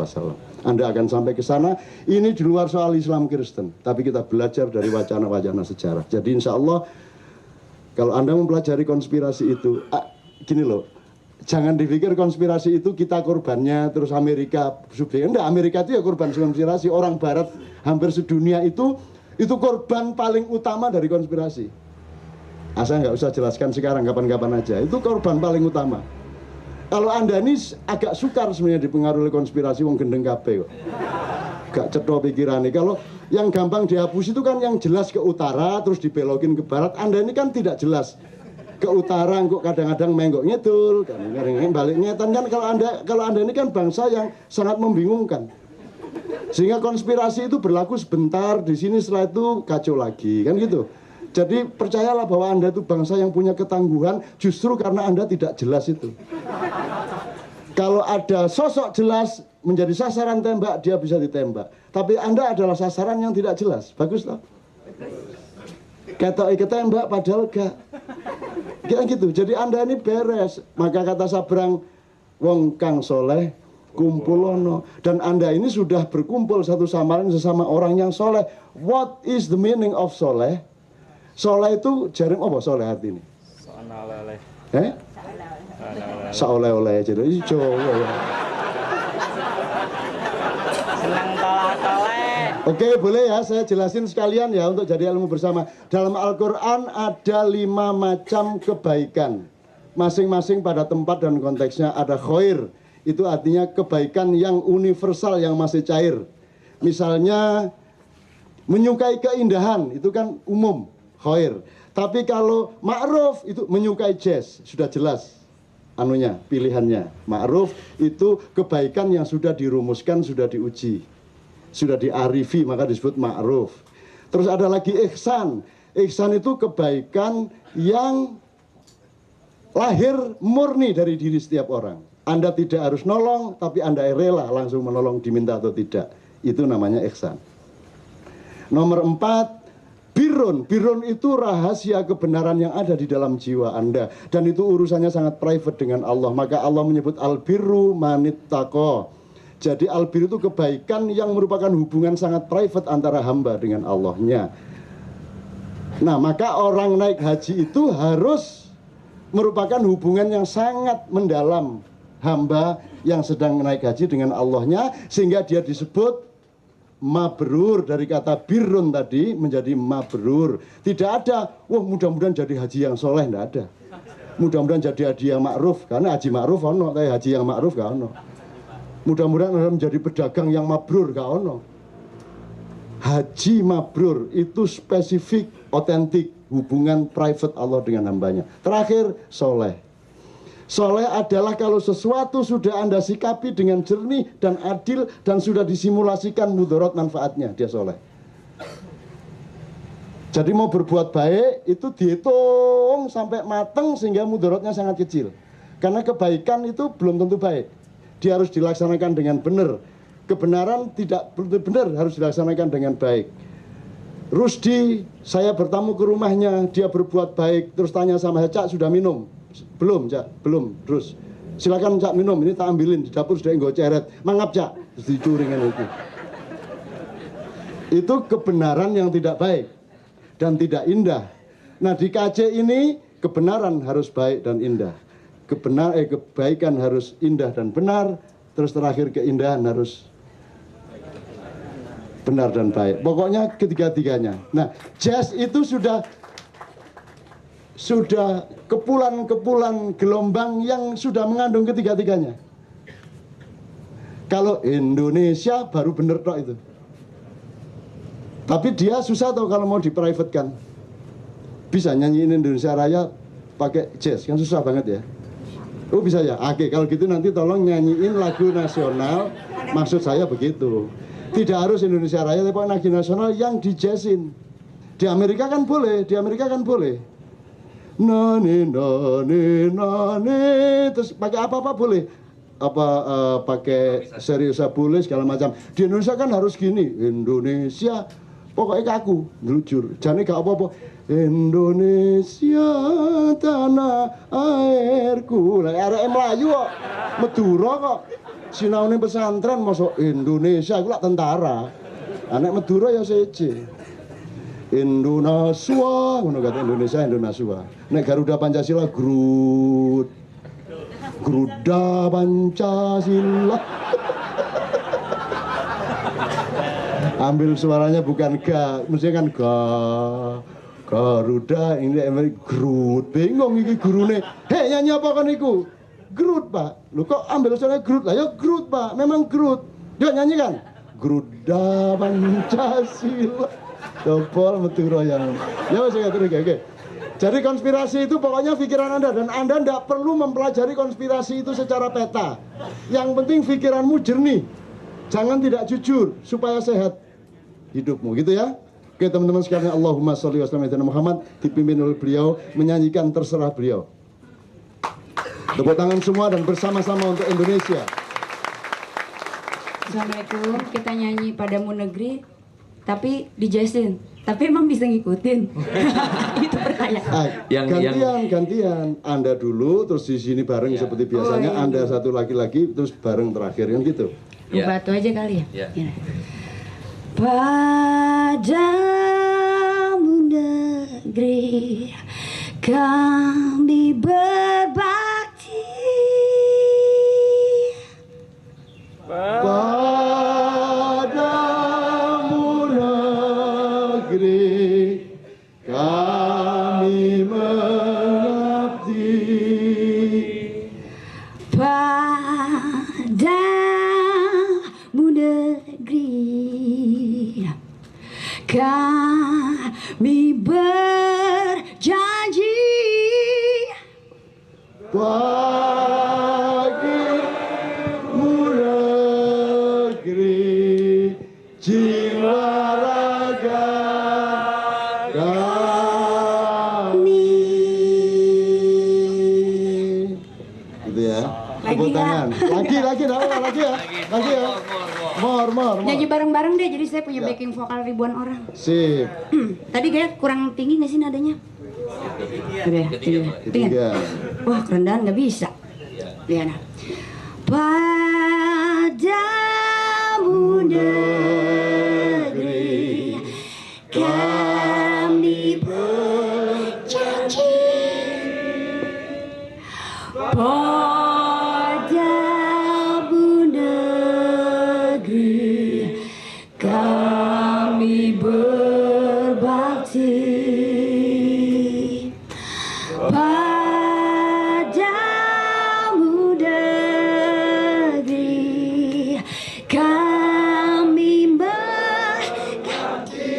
Anda akan sampai ke sana. Ini di luar soal Islam Kristen, tapi kita belajar dari wacana-wacana sejarah. Jadi insya Allah kalau Anda mempelajari konspirasi itu, gini loh, jangan dipikir konspirasi itu kita korbannya terus Amerika subjek. Enggak, Amerika itu ya korban konspirasi. Orang Barat hampir sedunia itu korban paling utama dari konspirasi. Saya nggak usah jelaskan sekarang, kapan-kapan aja. Itu korban paling utama. Kalau Anda ini agak sukar sebenarnya dipengaruhi oleh konspirasi, wong gendeng kabeh kok. Gak cetho pikirannya. Kalau yang gampang dihapus itu kan yang jelas ke utara terus dibelokin ke barat. Anda ini kan tidak jelas ke utara, kok kadang-kadang menggok ngidul, kadang-kadang balik ngetan kan. Kalau anda ini kan bangsa yang sangat membingungkan. Sehingga konspirasi itu berlaku sebentar di sini, setelah itu kacau lagi, kan gitu. Jadi percayalah bahwa anda itu bangsa yang punya ketangguhan justru karena anda tidak jelas itu. Kalau ada sosok jelas menjadi sasaran tembak, dia bisa ditembak. Tapi anda adalah sasaran yang tidak jelas. Bagus loh. Kata ketembak padahal gak. Kayak gitu. Jadi anda ini beres. Maka kata Sabrang, wong kang soleh kumpulono. Dan anda ini sudah berkumpul satu sama lain sesama orang yang soleh. What is the meaning of soleh? Soleh itu jaring apa soleh hati ini? Saoleh-oleh jadi ijo. Senang tolak-tolak. Oke, boleh ya saya jelasin sekalian ya untuk jadi ilmu bersama. Dalam Al-Qur'an ada 5 macam kebaikan. Masing-masing pada tempat dan konteksnya. Ada khair, itu artinya kebaikan yang universal yang masih cair. Misalnya menyukai keindahan, itu kan umum, khair. Tapi kalau ma'ruf itu menyukai jazz, sudah jelas anunya, pilihannya. Ma'ruf itu kebaikan yang sudah dirumuskan, sudah diuji, sudah diarifi, maka disebut ma'ruf. Terus ada lagi ihsan. Ihsan itu kebaikan yang lahir murni dari diri setiap orang. Anda tidak harus nolong, tapi Anda rela langsung menolong diminta atau tidak. Itu namanya ihsan. Nomor 4, birrun. Birrun itu rahasia kebenaran yang ada di dalam jiwa Anda. Dan itu urusannya sangat private dengan Allah. Maka Allah menyebut al-birru manittaqo. Jadi al-birru itu kebaikan yang merupakan hubungan sangat private antara hamba dengan Allahnya. Nah, maka orang naik haji itu harus merupakan hubungan yang sangat mendalam hamba yang sedang naik haji dengan Allahnya, sehingga dia disebut mabrur. Dari kata birrun tadi menjadi mabrur. Tidak ada, wah mudah-mudahan jadi haji yang soleh, tidak ada. Mudah-mudahan jadi haji yang ma'ruf, karena haji ma'ruf ono, tapi haji yang ma'ruf gak ono. Mudah-mudahan menjadi pedagang yang mabrur, gak ono. Haji mabrur itu spesifik, otentik, hubungan private Allah dengan hambanya. Terakhir, soleh. Soleh adalah kalau sesuatu sudah Anda sikapi dengan jernih dan adil dan sudah disimulasikan mudarat manfaatnya, dia soleh. Jadi mau berbuat baik itu dihitung sampai mateng sehingga mudaratnya sangat kecil. Karena kebaikan itu belum tentu baik. Dia harus dilaksanakan dengan benar. Kebenaran tidak benar, harus dilaksanakan dengan baik. Rusdi, saya bertamu ke rumahnya, dia berbuat baik, terus tanya sama saya, Cak sudah minum? Belum, Cak, belum. Terus silakan Cak minum, ini tak ambilin di dapur sudah enggak ceret. Mangap, Cak, terus dicuringin itu. Itu kebenaran yang tidak baik dan tidak indah. Nah, di KC ini kebenaran harus baik dan indah. Kebaikan harus indah dan benar, terus terakhir keindahan harus benar dan baik. Pokoknya ketiga-tiganya. Nah, jazz itu sudah kepulan-kepulan gelombang yang sudah mengandung ketiga-tiganya. Kalau Indonesia baru bener tok itu. Tapi dia susah tau kalau mau di-private-kan. Bisa nyanyiin Indonesia Raya pakai jazz, kan susah banget ya. Oh bisa ya? Oke, kalau gitu nanti tolong nyanyiin lagu nasional, maksud saya begitu. Tidak harus Indonesia Raya, tapi lagu nasional yang di-jazzin. Di Amerika kan boleh, Nani, terus pakai apa-apa boleh. Pakai seriusa boleh, segala macam. Di Indonesia kan harus gini, Indonesia, pokoknya kaku, jujur. Jangan gak apa-apa. Indonesia tanah airku. Lah arek Melayu kok Madura kok sinaune pesantren masuk Indonesia iku lak tentara. Anak Madura ya seje. Indonesia ngono kata Indonesia. Nek Garuda Pancasila Grud. Garuda Pancasila. Ambil suaranya bukan ga, mestinya kan ga. Garuda ini Grut, bingung iki gurune. Hei nyanyi apa kan iku? Grut, Pak. Lu kok ambil suara Grut? Lah ya Grut, Pak. Memang Grut. Yuk nyanyikan. Gruda Pancasila. Dobol metu royang. Ya wis oke. Jadi konspirasi itu pokoknya pikiran Anda, dan Anda tidak perlu mempelajari konspirasi itu secara peta. Yang penting pikiranmu jernih. Jangan tidak jujur supaya sehat hidupmu, gitu ya. Oke teman-teman sekalian, Allahumma sholli wa sallim ala Muhammad, dipimpin oleh beliau menyanyikan Terserah Beliau. Tepuk tangan semua dan bersama-sama untuk Indonesia. Assalamualaikum, kita nyanyi Padamu Negeri, tapi dijazzin. Tapi emang bisa ngikutin? Itu pertanyaan. Gantian. Anda dulu, terus di sini bareng seperti biasanya. iya. Anda satu lagi, terus bareng terakhir, yang gitu. Batu aja kali ya? Ya. Padamu negeri kami berbakti. Padamu negeri kami mengabdi. Padamu negeri kami berjanji. Bagimu negeri jiwa raga kami. Gitu ya. Tepuk tangan. Lagi ya. Lagi ya. More. Nyanyi bareng-bareng deh, jadi saya punya backing vokal ribuan orang. Sip. Tadi kayak kurang tinggi nggak sih nadanya? Udah, tinggi. Ketiga. Wah, kerendahan nggak bisa. Lihat. Padamu negeri kami berjanji. Padamu negeri kami berbakti. Padamu negeri kami berbakti.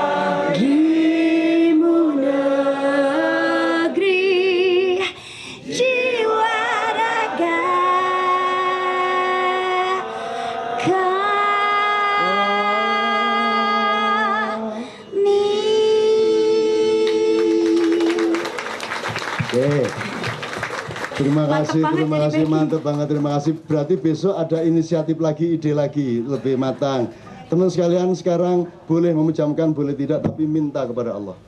Bagimu negeri jiwa raga Oke. Terima kasih, mantap banget, terima kasih. Berarti besok ada inisiatif lagi, ide lagi, lebih matang. Teman sekalian sekarang boleh memejamkan, boleh tidak, tapi minta kepada Allah.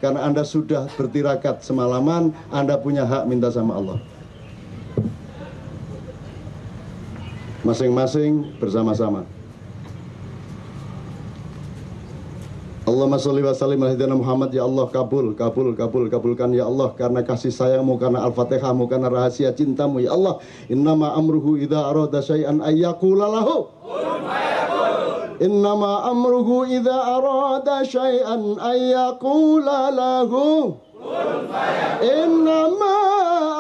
Karena Anda sudah bertirakat semalaman, Anda punya hak minta sama Allah. Masing-masing bersama-sama. Allahumma sholli wa sallim ala sayyidina Muhammad. Ya Allah, kabulkan ya Allah, karena kasih sayangmu, karena al-fatihahmu, karena rahasia cintamu ya Allah. Innama amruhu idza arada syai'an ayyaqula lahu kun fayakun. Innama amruhu idza arada syai'an ayyaqula lahu kun fayakun. Innama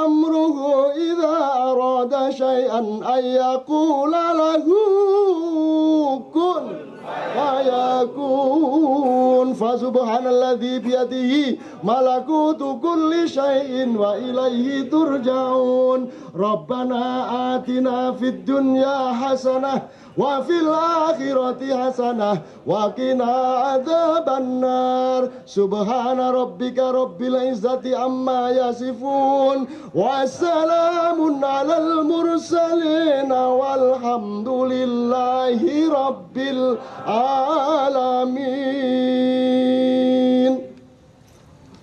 amruhu idza arada syai'an ayyaqula lahu kun fayakun. Fasubhanalladzi biyadihi malakutu kulli syai'in wa ilaihi turja'un. Rabbana atina fid dunya hasanah wa fil akhirati hasanah wa qina adzabannar. Subhana rabbika rabbil izzati amma yasifun wa salamun alal mursalin walhamdulillahi rabbil alamin.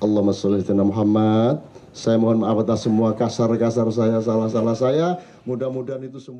Allahumma sholli ala Muhammad. Saya mohon maaf atas semua kasar-kasar saya, salah-salah saya. Mudah-mudahan itu semua